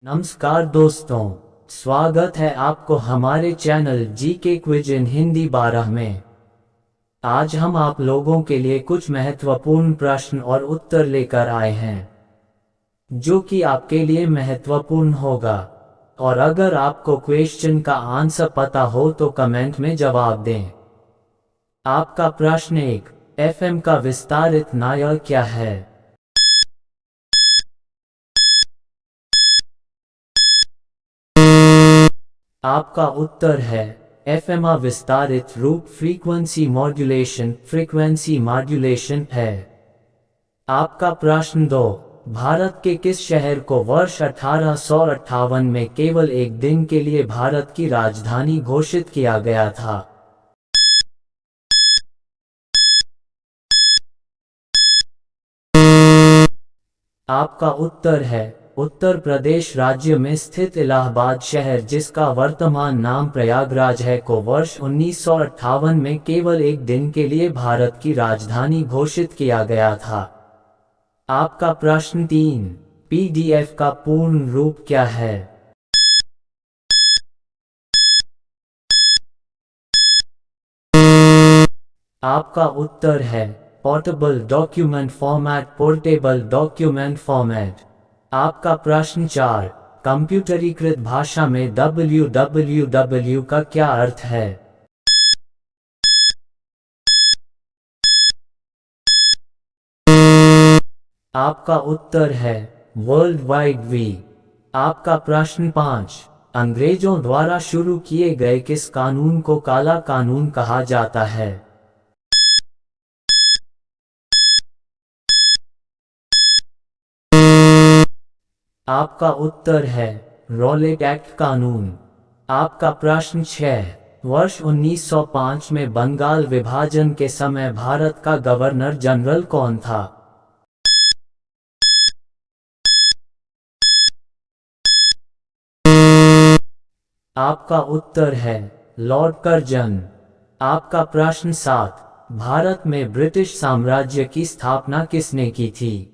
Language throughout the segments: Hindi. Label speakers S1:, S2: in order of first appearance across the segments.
S1: नमस्कार दोस्तों, स्वागत है आपको हमारे चैनल जीके क्विज इन हिंदी 12 में। आज हम आप लोगों के लिए कुछ महत्वपूर्ण प्रश्न और उत्तर लेकर आए हैं जो कि आपके लिए महत्वपूर्ण होगा। और अगर आपको क्वेश्चन का आंसर पता हो तो कमेंट में जवाब दें। आपका प्रश्न 1, एफएम का विस्तारित नाम क्या है? आपका उत्तर है एफएम विस्तारित रूप फ्रीक्वेंसी मॉड्यूलेशन है। आपका प्रश्न 2, भारत के किस शहर को वर्ष 1858 में केवल एक दिन के लिए भारत की राजधानी घोषित किया गया था? आपका उत्तर है उत्तर प्रदेश राज्य में स्थित इलाहाबाद शहर, जिसका वर्तमान नाम प्रयागराज है, को वर्ष 1958 में केवल एक दिन के लिए भारत की राजधानी घोषित किया गया था। आपका प्रश्न 3, पीडीएफ का पूर्ण रूप क्या है? आपका उत्तर है पोर्टेबल डॉक्यूमेंट फॉर्मेट। आपका प्रश्न 4, कंप्यूटरीकृत भाषा में www का क्या अर्थ है? आपका उत्तर है वर्ल्ड वाइड वी। आपका प्रश्न 5, अंग्रेजों द्वारा शुरू किए गए किस कानून को काला कानून कहा जाता है? आपका उत्तर है रॉलेट एक्ट कानून। आपका प्रश्न 6, वर्ष 1905 में बंगाल विभाजन के समय भारत का गवर्नर जनरल कौन था? आपका उत्तर है लॉर्ड कर्जन। आपका प्रश्न 7, भारत में ब्रिटिश साम्राज्य की स्थापना किसने की थी?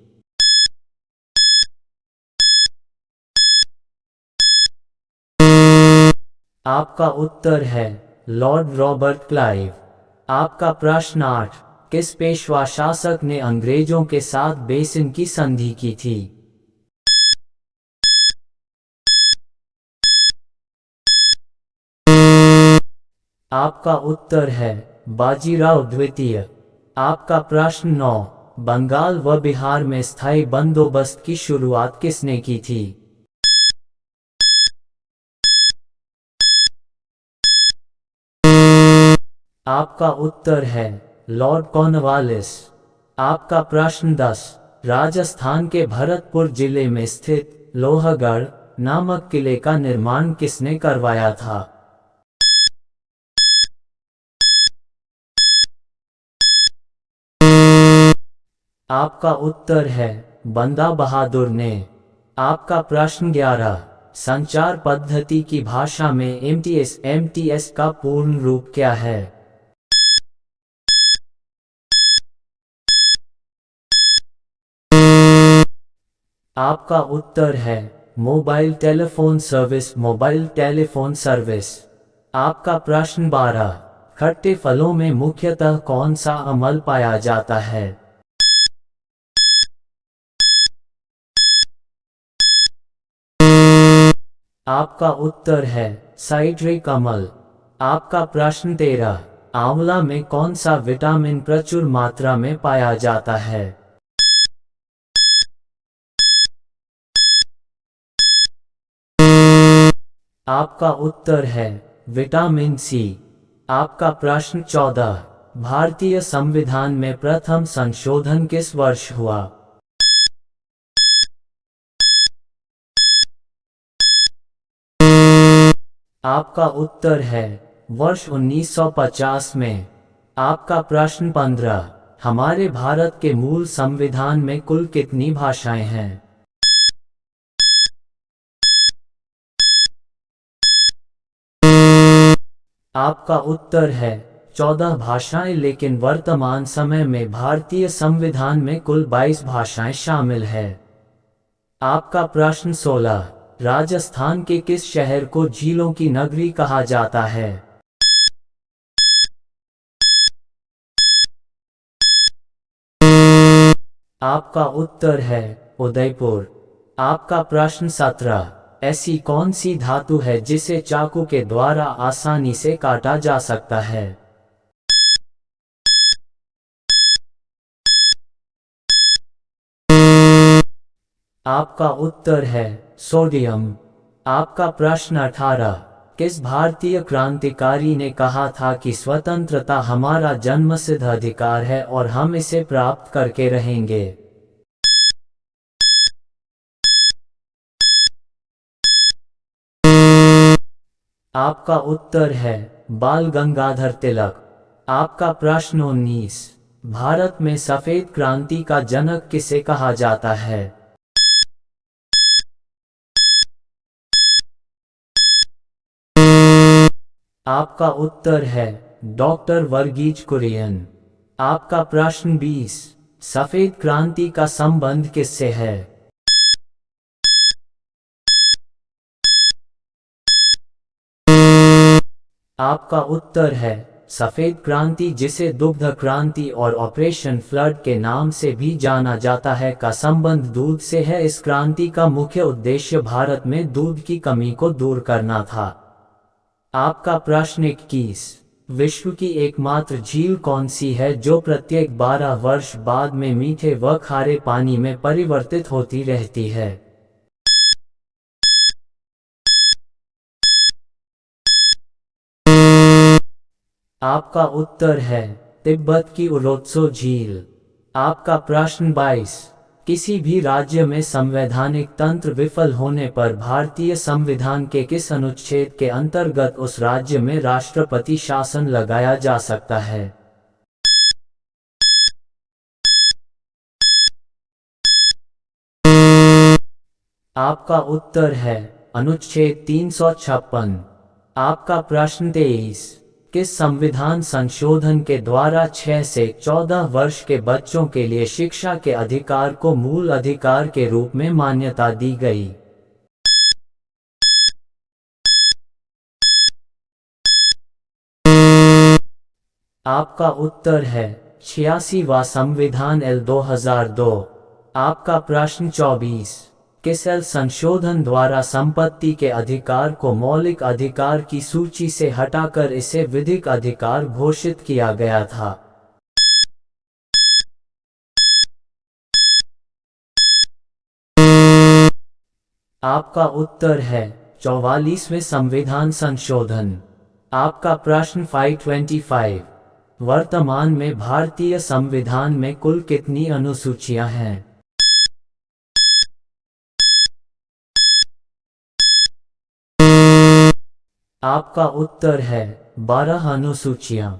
S1: आपका उत्तर है लॉर्ड रॉबर्ट क्लाइव। आपका प्रश्न 8, किस पेशवा शासक ने अंग्रेजों के साथ बेसिन की संधि की थी? आपका उत्तर है बाजीराव द्वितीय। आपका प्रश्न 9, बंगाल व बिहार में स्थायी बंदोबस्त की शुरुआत किसने की थी? आपका उत्तर है लॉर्ड कॉर्नवालिस। आपका प्रश्न 10, राजस्थान के भरतपुर जिले में स्थित लोहगढ़ नामक किले का निर्माण किसने करवाया था? आपका उत्तर है बंदा बहादुर ने। आपका प्रश्न 11, संचार पद्धति की भाषा में एमटीएस का पूर्ण रूप क्या है? आपका उत्तर है मोबाइल टेलीफोन सर्विस। आपका प्रश्न 12, खट्टे फलों में मुख्यतः कौन सा अम्ल पाया जाता है? आपका उत्तर है साइट्रिक अम्ल। आपका प्रश्न 13, आंवला में कौन सा विटामिन प्रचुर मात्रा में पाया जाता है? आपका उत्तर है विटामिन सी। आपका प्रश्न 14, भारतीय संविधान में प्रथम संशोधन किस वर्ष हुआ? आपका उत्तर है वर्ष 1950 में। आपका प्रश्न 15, हमारे भारत के मूल संविधान में कुल कितनी भाषाएं हैं? आपका उत्तर है 14 भाषाएं, लेकिन वर्तमान समय में भारतीय संविधान में कुल 22 भाषाएं शामिल है। आपका प्रश्न 16, राजस्थान के किस शहर को झीलों की नगरी कहा जाता है? आपका उत्तर है उदयपुर। आपका प्रश्न 17, ऐसी कौन सी धातु है जिसे चाकू के द्वारा आसानी से काटा जा सकता है? आपका उत्तर है सोडियम। आपका प्रश्न 18, किस भारतीय क्रांतिकारी ने कहा था कि स्वतंत्रता हमारा जन्मसिद्ध अधिकार है और हम इसे प्राप्त करके रहेंगे? आपका उत्तर है बाल गंगाधर तिलक। आपका प्रश्न 19, भारत में सफेद क्रांति का जनक किसे कहा जाता है? आपका उत्तर है डॉक्टर वर्गीज कुरियन। आपका प्रश्न 20, सफेद क्रांति का संबंध किससे है? आपका उत्तर है सफेद क्रांति, जिसे दुग्ध क्रांति और ऑपरेशन फ्लड के नाम से भी जाना जाता है, का संबंध दूध से है। इस क्रांति का मुख्य उद्देश्य भारत में दूध की कमी को दूर करना था। आपका प्रश्न 21, विश्व की एकमात्र झील कौन सी है जो प्रत्येक 12 वर्ष बाद में मीठे व खारे पानी में परिवर्तित होती रहती है? आपका उत्तर है तिब्बत की उरोत्सो झील। आपका प्रश्न 22, किसी भी राज्य में संवैधानिक तंत्र विफल होने पर भारतीय संविधान के किस अनुच्छेद के अंतर्गत उस राज्य में राष्ट्रपति शासन लगाया जा सकता है? आपका उत्तर है अनुच्छेद 356। आपका प्रश्न 23, किस संविधान संशोधन के द्वारा 6 से 14 वर्ष के बच्चों के लिए शिक्षा के अधिकार को मूल अधिकार के रूप में मान्यता दी गई? आपका उत्तर है 86वां संविधान एल 2002। आपका प्रश्न 24, किस एल संशोधन द्वारा संपत्ति के अधिकार को मौलिक अधिकार की सूची से हटाकर इसे विधिक अधिकार घोषित किया गया था? आपका उत्तर है 44वें संविधान संशोधन। आपका प्रश्न 525, वर्तमान में भारतीय संविधान में कुल कितनी अनुसूचियां हैं? आपका उत्तर है 12 अनुसूचियां।